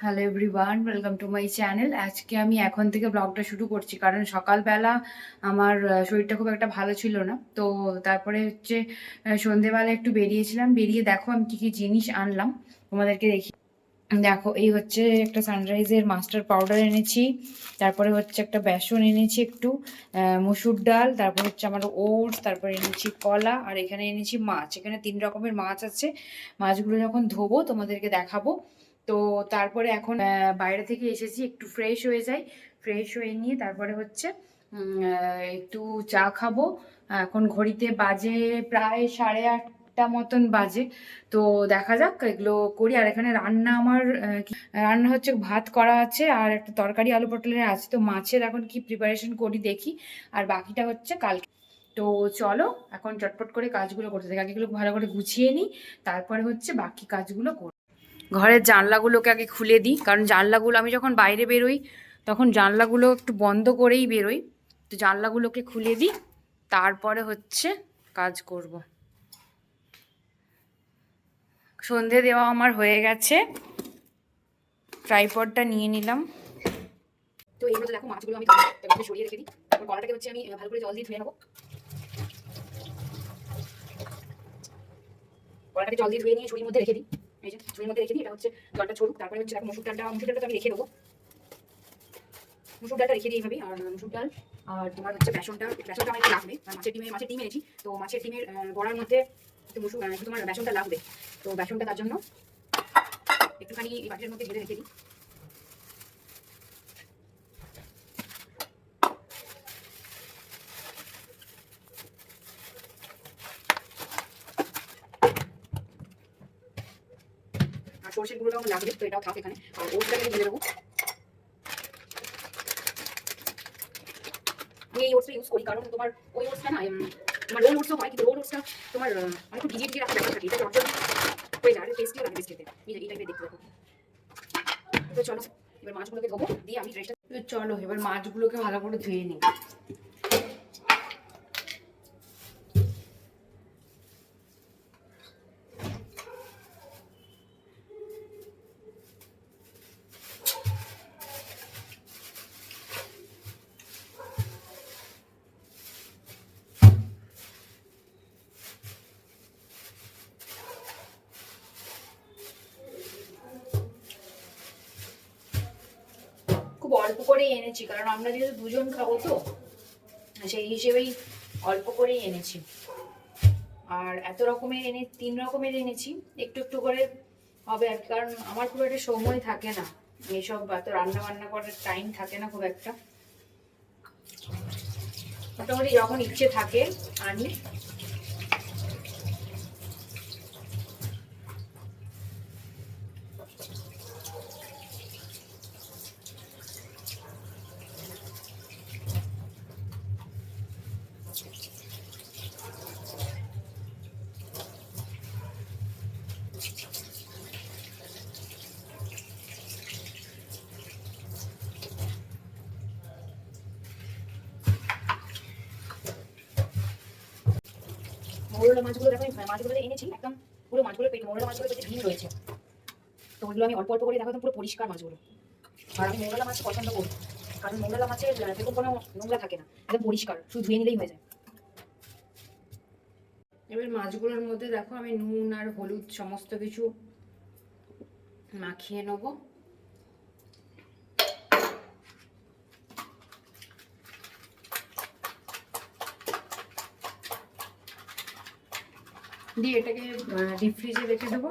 Hello everyone, welcome to my channel. আজকে আমি এখন থেকে ব্লগটা শুরু করছি কারণ সকালবেলা আমার শরীরটা খুব একটা ভালো ছিল না। তো তারপরে হচ্ছে সন্ধেবেলা একটু বেরিয়েছিলাম, বেরিয়ে দেখো আমি কী কী জিনিস আনলাম তোমাদেরকে দেখি। দেখো, এই হচ্ছে একটা সানরাইজের মাস্টার পাউডার এনেছি, তারপরে হচ্ছে একটা বেসন এনেছি, একটু মসুর ডাল, তারপর হচ্ছে আমার ওটস, তারপরে এনেছি কলা, আর এখানে এনেছি মাছ। এখানে 3 রকমের মাছ আছে। মাছগুলো যখন ধোবো তোমাদেরকে দেখাবো। তো তারপরে এখন বাইরে থেকে এসেছি, একটু ফ্রেশ হয়ে যাই। ফ্রেশ হয়ে নিয়ে তারপরে হচ্ছে একটু চা খাবো। এখন ঘড়িতে বাজে প্রায় 8:30 মতন বাজে। তো দেখা যাক এগুলো করি। আর এখানে রান্না আমার রান্না হচ্ছে, ভাত করা আছে আর একটা তরকারি আলু পটলের আছে। তো মাছের এখন কি প্রিপারেশন করি দেখি, আর বাকিটা হচ্ছে কালকে। তো চলো এখন চটপট করে কাজগুলো করতে থাকি, আগে এগুলো ভালো করে গুছিয়ে নিই, তারপরে হচ্ছে বাকি কাজগুলো করি। ঘরের জানলাগুলোকে আগে খুলে দিই, কারণ জানলাগুলো আমি যখন বাইরে বেরোই তখন জানলাগুলো একটু বন্ধ করেই বেরোই। তো জানলাগুলোকে খুলে দিই, তারপরে হচ্ছে কাজ করব। সন্ধে দেওয়া আমার হয়ে গেছে, ট্রাইপডটা নিয়ে নিলাম। তো এই হচ্ছে, দেখো মাছগুলো আমি সরিয়ে রেখে দিই। তারপর কলাটাকে হচ্ছে আমি ভালো করে জল দিয়ে ধুয়ে নেবো। কলাটাকে জল দিয়ে ধুয়ে নিয়ে ঝুড়ির মধ্যে রেখে দিই। এই যে ঝুড়ির মধ্যে রেখে দিই, এটা হচ্ছে জলটা ছড়ুক। তারপরে হচ্ছে দেখো মুসুর ডালটা তো আমি রেখে দেবো। মুসুর ডালটা রেখে দিই এইভাবেই। আর মুসুর ডাল আর তোমার হচ্ছে বেসনটা আমার একটু লাগবে। মাছের ডিম এনেছি, তো মাছের ডিমের বড়ার মধ্যে একটু তোমার বেসনটা লাগবে। তো বেসনটা তার জন্য একটুখানি এই বাটির মধ্যে ঢেলে রেখে দিই। আর সরষের গুঁড়োটাও আমার লাগবে, তো এটাও থাক এখানে। আর ওটসটাকে ঢেলে দেবো। আমি এই ওটসটা ইউজ করি কারণ তোমার ওই ওটসটা না, তোমার রোল ওটসও হয়, কিন্তু রোল ওটসটা তোমার অনেক ভিজিয়ে ভিজিয়ে রাখা ব্যাপার থাকে, এটা চটচট হয়ে যায় আর টেস্টিও লাগে বেশ খেতে। এই টাইপের দেখতে দেখো। তো চলো এবার মাছগুলোকে ধোবো, দিয়ে আমি ড্রেসটা। চলো এবার মাছগুলোকে ভালো করে ধুয়ে নিই। খুব অল্প করেই এনেছি, কারণ আমরা যেহেতু দুজন খাবো, তো সেই হিসেবেই অল্প করেই এনেছি। আর এত রকমের 3 রকমের এনেছি, একটু একটু করে হবে আর কি, কারণ আমার খুব একটা সময় থাকে না, এইসব এত রান্না বান্না করার টাইম থাকে না খুব একটা। মোটামুটি যখন ইচ্ছে থাকে আনি। মৌরলা মাছগুলো দেখো, মাছগুলো এনেছি একদম পুরো মাছগুলো পেটে, মৌরলা মাছগুলো পেটে ডিম রয়েছে। তো ওইগুলো আমি অল্প অল্প করে দেখো, পুরো পরিষ্কার মাছগুলো। আর আমি মৌরলা মাছ পছন্দ করি, কারণ মৌরলা মাছের এরকম কোনো নোংরা থাকে না, একদম পরিষ্কার, শুধু ধুয়ে নিলেই হয়ে যায়। এবার মাছগুলোর মধ্যে দেখো আমি নুন আর হলুদ সমস্ত কিছু মাখিয়ে নেবো। দিয়ে এটাকে ডিপ ফ্রিজে রেখে দেবো।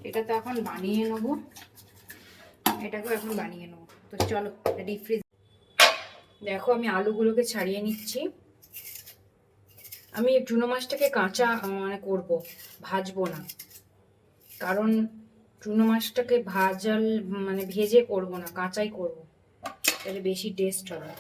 এটা তো এখন বানিয়ে নেবো, এটাকেও এখন বানিয়ে নেবো। তো চলো ডিপ ফ্রিজ। দেখো আমি আলুগুলোকে ছাড়িয়ে নিচ্ছি। আমি চুনো মাছটাকে কাঁচা মানে করবো, ভাজবো না, কারণ চুনো মাছটাকে মানে ভেজে করবো না, কাঁচাই করবো, তাহলে বেশি টেস্ট হবে।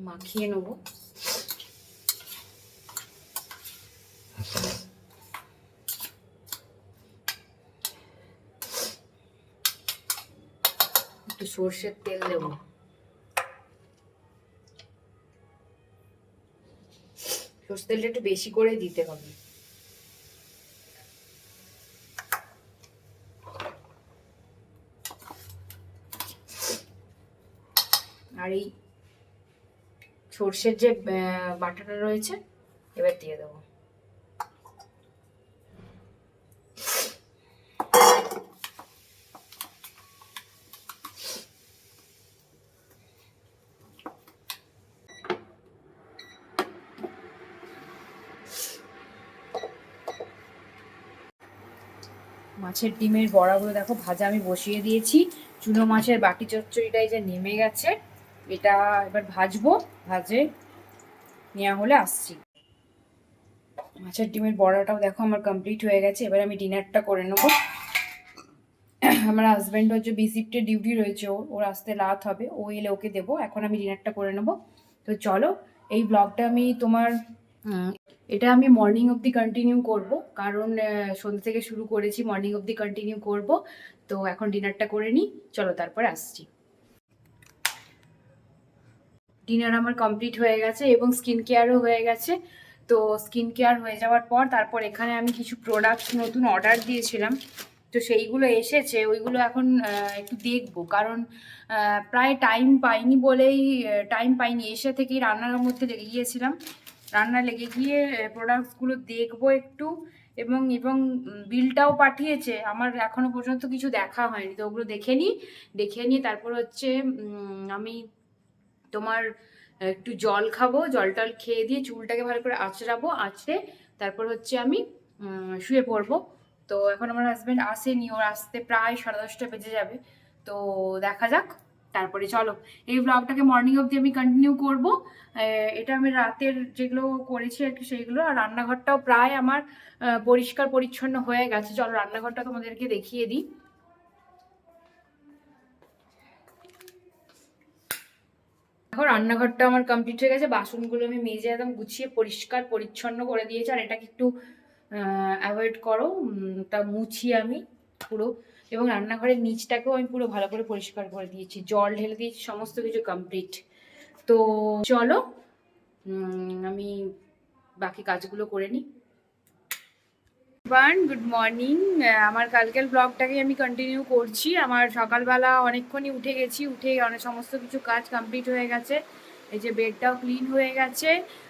মাখিয়ে নেবো। একটু সর্ষের তেল দেবো। সর্ষের তেলটা একটু বেশি করে দিতে হবে। আর এই সর্ষের যে বাটাটা রয়েছে এবার দিয়ে দেবো। মাছের ডিমের বড়াগুলো দেখো ভাজা আমি বসিয়ে দিয়েছি। চুনো মাছের বাটি চচ্চড়িটাই যে নেমে গেছে, এটা এবার ভাজবো। ভাজে নেওয়া হলে আসছি। মাছের ডিমের বড়াটাও দেখো আমার কমপ্লিট হয়ে গেছে। এবার আমি ডিনারটা করে নেবো। আমার হাজব্যান্ড হচ্ছে বি শিফটে ডিউটি রয়েছে, ওর আসতে রাত হবে, ও এলে ওকে দেবো। এখন আমি ডিনারটা করে নেবো। তো চলো, এই ব্লগটা আমি তোমার এটা আমি মর্নিং অবধি কন্টিনিউ করব, কারণ সন্ধ্যা থেকে শুরু করেছি, মর্নিং অবধি কন্টিনিউ করব। তো এখন ডিনারটা করে নিই, চলো তারপরে আসছি। ডিনার আমার কমপ্লিট হয়ে গেছে এবং স্কিন কেয়ারও হয়ে গেছে। তো স্কিন কেয়ার হয়ে যাওয়ার পর তারপর এখানে আমি কিছু প্রোডাক্ট নতুন অর্ডার দিয়েছিলাম, তো সেইগুলো এসেছে। ওইগুলো এখন একটু দেখবো, কারণ প্রায় টাইম পাইনি বলেই টাইম পাইনি, এসে থেকেই রান্নার মধ্যে লেগে গিয়েছিলাম। রান্না লেগে গিয়ে প্রোডাক্টসগুলো দেখবো একটু, এবং এবং বিলটাও পাঠিয়েছে, আমার এখনো পর্যন্ত কিছু দেখা হয়নি। তো ওগুলো দেখে নিয়ে তারপর হচ্ছে আমি তোমার একটু জল খাবো, জল টল খেয়ে দিয়ে চুলটাকে ভালো করে আঁচড়াবো, আঁচড়ে তারপর হচ্ছে আমি শুয়ে পড়বো। তো এখন আমার হাজব্যান্ড আসেনি, ওর আসতে প্রায় 10:30 বেজে যাবে। তো দেখা যাক, তারপরে চলো এই ব্লগটাকে মর্নিং অবধি আমি কন্টিনিউ করব। এটা আমি রাতের যেগুলো করেছি আর কি সেইগুলো। আর রান্নাঘরটাও প্রায় আমার পরিষ্কার পরিচ্ছন্ন হয়ে গেছে। চলো রান্নাঘরটা তোমাদেরকে দেখিয়ে দিই। দেখো রান্নাঘরটা আমার কমপ্লিট হয়ে গেছে, বাসনগুলো আমি মেজে একদম গুছিয়ে পরিষ্কার পরিচ্ছন্ন করে দিয়েছি। আর এটাকে একটু অ্যাভয়েড করো, তা মুছি আমি পুরো। এবং রান্নাঘরের নিচটাকেও আমি পুরো ভালো করে পরিষ্কার করে দিয়েছি, জল ঢেলে দিয়েছি, সমস্ত কিছু কমপ্লিট। তো চলো আমি বাকি কাজগুলো করে নিই। Good morning. আমার কালকের ব্লগটাকে আমি কন্টিনিউ করছি। আমার সকালবেলা অনেকক্ষণই উঠে গেছি, উঠে অনেক সমস্ত কিছু কাজ কমপ্লিট হয়ে গেছে। এই যে বেডটাও ক্লিন হয়ে গেছে,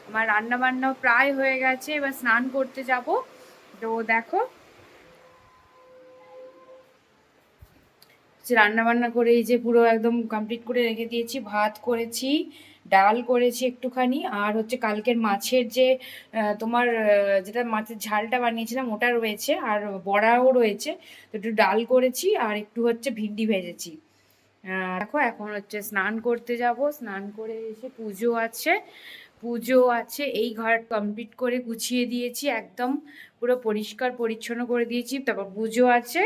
আমার রান্না বান্নাও প্রায় হয়ে গেছে, এবার স্নান করতে যাব। তো দেখো যে রান্না বান্না করে এই যে পুরো একদম কমপ্লিট করে রেখে দিয়েছি। ভাত করেছি, ডাল করেছি একটুখানি, আর হচ্ছে কালকের মাছের যে তোমার যেটা মাছের ঝালটা বানিয়েছিলাম ওটা রয়েছে, আর বড়াও রয়েছে। তো একটু ডাল করেছি আর একটু হচ্ছে ভিন্ডি ভেজেছি। দেখো এখন হচ্ছে স্নান করতে যাব। স্নান করে এসে পুজো আছে, এই ঘর কমপ্লিট করে গুছিয়ে দিয়েছি, একদম পুরো পরিষ্কার পরিচ্ছন্ন করে দিয়েছি। তারপর পুজো আছে,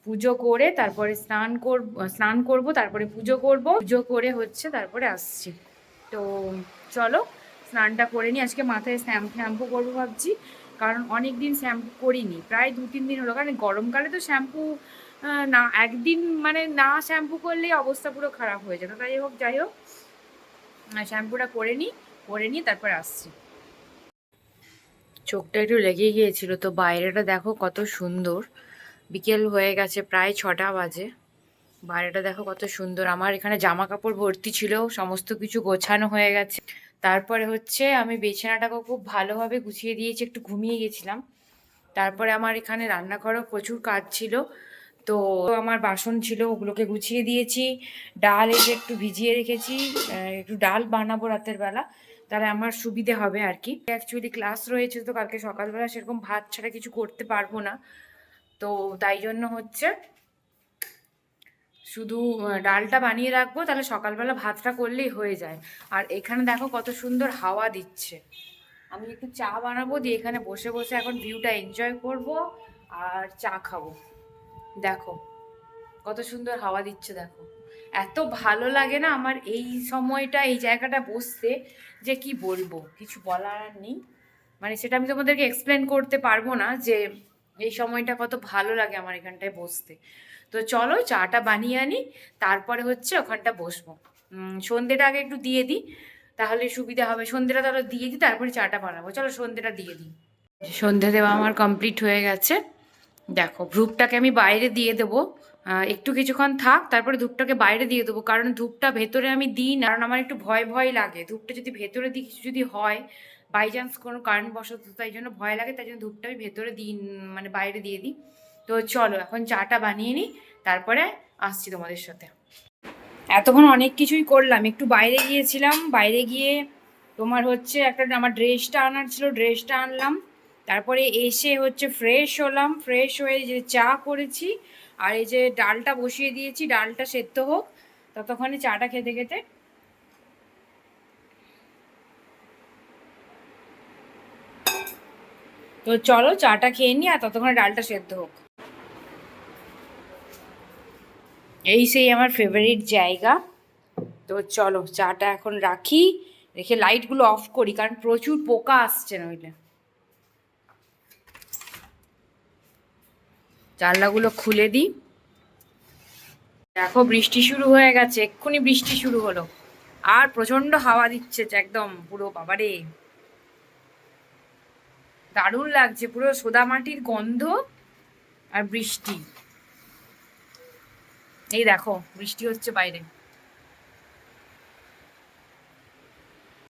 পুজো করে তারপরে স্নান করব, তারপরে পুজো করব, পুজো করে হচ্ছে তারপরে আসছি। তো চলো স্নানটা করে নিই। আজকে মাথায় শ্যাম্পু করবো ভাবছি, কারণ অনেক দিন শ্যাম্পু করিনি, প্রায় 2-3 দিন হলো। কারণ গরমকালে তো শ্যাম্পু না, একদিন মানে না শ্যাম্পু করলেই অবস্থা পুরো খারাপ হয়ে যেত। যাই হোক শ্যাম্পুটা করে নিই তারপর আসছি। চোখটা একটু লেগে গিয়েছিল, তো বাইরেটা দেখো কত সুন্দর। বিকেল হয়ে গেছে, প্রায় 6টা বাজে। বাইরেটা দেখো কত সুন্দর। আমার এখানে জামা কাপড় ভর্তি ছিল, সমস্ত কিছু গোছানো হয়ে গেছে। তারপরে হচ্ছে আমি বিছানাটাকে খুব ভালোভাবে গুছিয়ে দিয়েছি, একটু ঘুমিয়ে গেছিলাম। তারপরে আমার এখানে রান্নাঘরেও প্রচুর কাজ ছিল, তো আমার বাসন ছিল ওগুলোকে গুছিয়ে দিয়েছি। ডাল এসে একটু ভিজিয়ে রেখেছি, একটু ডাল বানাবো রাতের বেলা, তাহলে আমার সুবিধে হবে আর কি। অ্যাকচুয়ালি ক্লাস রয়েছে, তো কালকে সকালবেলা সেরকম ভাত ছাড়া কিছু করতে পারবো না। তো তাই জন্য হচ্ছে শুধু ডালটা বানিয়ে রাখবো, তাহলে সকালবেলা ভাতটা করলেই হয়ে যায়। আর এখানে দেখো কত সুন্দর হাওয়া দিচ্ছে। আমি একটু চা বানাবো, দিয়ে এখানে বসে বসে এখন ভিউটা এনজয় করব আর চা খাবো। দেখো কত সুন্দর হাওয়া দিচ্ছে, দেখো এত ভালো লাগে না আমার এই সময়টা, এই জায়গাটা বসতে, যে কি বলবো, কিছু বলার আর নেই। মানে সেটা আমি তোমাদেরকে এক্সপ্লেন করতে পারবো না যে এই সময়টা কত ভালো লাগে আমার এখানটায় বসতে। তো চলো চাটা বানিয়ে আনি, তারপরে হচ্ছে ওখানটা বসবো। সন্ধ্যেটা আগে একটু দিয়ে দিই, তাহলে সুবিধা হবে। সন্ধ্যেটা তাহলে দিয়ে দিই, তারপরে চাটা বানাবো। চলো সন্ধ্যেটা দিয়ে দিই। সন্ধ্যে দেওয়া আমার কমপ্লিট হয়ে গেছে। দেখো ধূপটাকে আমি বাইরে দিয়ে দেবো, একটু কিছুক্ষণ থাক, তারপরে ধূপটাকে বাইরে দিয়ে দেবো। কারণ ধূপটা ভেতরে আমি দিই না, কারণ আমার একটু ভয় ভয় লাগে। ধূপটা যদি ভেতরে দিই, কিছু যদি হয় বাই চান্স কোনো কারণবশত, তাই জন্য ভয় লাগে, তাই জন্য ধূপটা আমি ভেতরে দিই, মানে বাইরে দিয়ে দিই। তো চলো এখন চাটা বানিয়ে নিই, তারপরে আসছি তোমাদের সাথে। এতক্ষণ অনেক কিছুই করলাম, একটু বাইরে গিয়েছিলাম, বাইরে গিয়ে তোমার হচ্ছে একটা আমার ড্রেসটা আনার ছিল, ড্রেসটা আনলাম। তারপরে এসে হচ্ছে ফ্রেশ হলাম, ফ্রেশ হয়ে যে চা করেছি, আর এই যে ডালটা বসিয়ে দিয়েছি, ডালটা সেদ্ধ হোক, ততক্ষণে চাটা খেতে খেতে। তো চলো চাটা খেয়ে নিই, আর ততক্ষণে ডালটা সেদ্ধ হোক। এই সেই আমার ফেভারিট জায়গা। তো চলো চাটা এখন রাখি, রেখে লাইটগুলো অফ করি, কারণ প্রচুর পোকা আসছে নইলে। জানলাগুলো খুলে দিই। দেখো বৃষ্টি শুরু হয়ে গেছে, এক্ষুনি বৃষ্টি শুরু হলো, আর প্রচন্ড হাওয়া দিচ্ছে, একদম পুরো বাবারে দারুণ লাগছে, পুরো সোদা মাটির গন্ধ আর বৃষ্টি। এই দেখো বৃষ্টি হচ্ছে বাইরে।